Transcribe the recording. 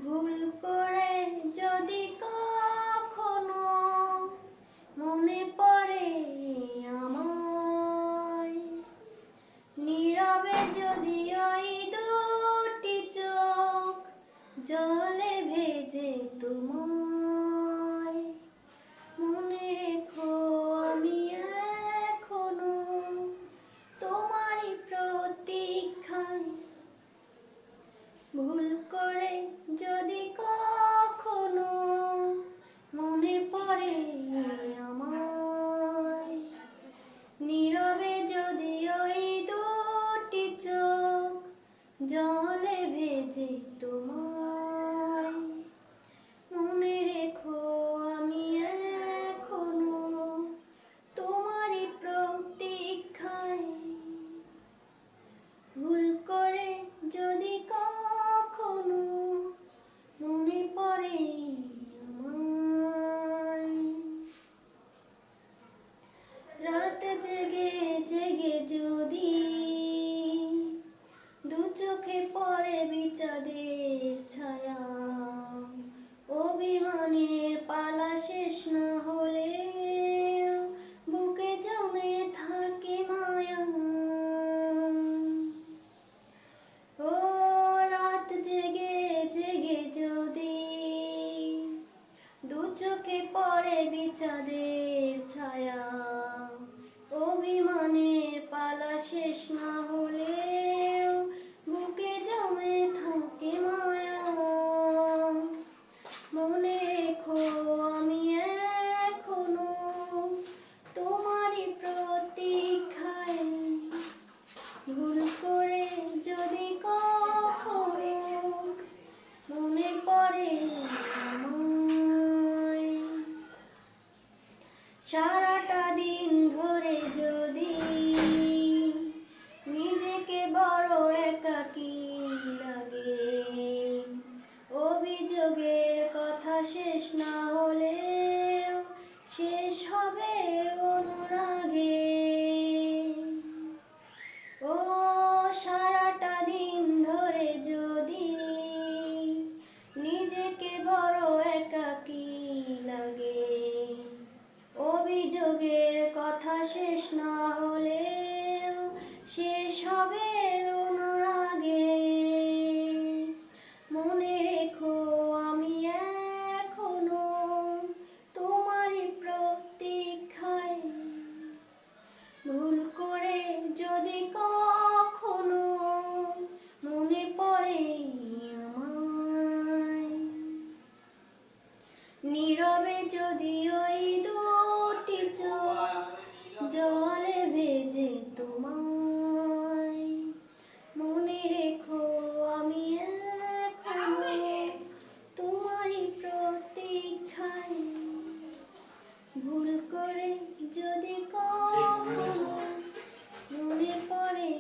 ভুল করে যদি কখনো মনে পড়ে আমায়, নীরবে যদি ওই দুটি চোখ জলে ভেজে তোমায়, মনে রেখো আমি এখনো তোমারই প্রতীক্ষায়। ভুল করে যদি কখনো মনে পড়ে আমায়, নীরবে যদি ওই দুটি চোখ জলে ভেজে তোমায়, মনে রেখো আমি এখনো তোমারই প্রতীক্ষায়। ভুল করে যদি কখনো মনে পড়ে আমায়, রাত জেগে জেগে যদি দু চোখে পড়ে বিষাদের ছায়া, অভিমানের পালা শেষ না হলে বুকে জমে থাকে মায়া। ও রাত জেগে জেগে যদি দু চোখে পড়ে বিষাদের ছায়া, অভিমানের পালা শেষ না হলে বুকে জমে থাকে মায়া। মনে রেখো আমি এখনো তোমারই প্রতীক্ষায়। ভুল করে যদি কখনো মনে পড়ে আমায়, সারাটা দিন ধরে যদি নিজেকে বড় একাকী লাগে, অভিযোগের কথা শেষ না হলেও শেষ হবে অনুরাগে। ও সারাটা দিন ধরে যদি নিজেকে বড় একাকী লাগে, অভিযোগের কথা শেষ না হলেও শেষ হবে অনুরাগে। মনে রেখো আমি এখনো তোমারই প্রতীক্ষায়। ভুল করে যদি কখনো মনে পড়ে আমায়, নীরবে যদি ওই দুটি চোখ জলে ভেজে তোমায়, মনে রেখো আমি এখনো তোমারই প্রতীক্ষায়। ভুল করে যদি কখনো মনে পড়ে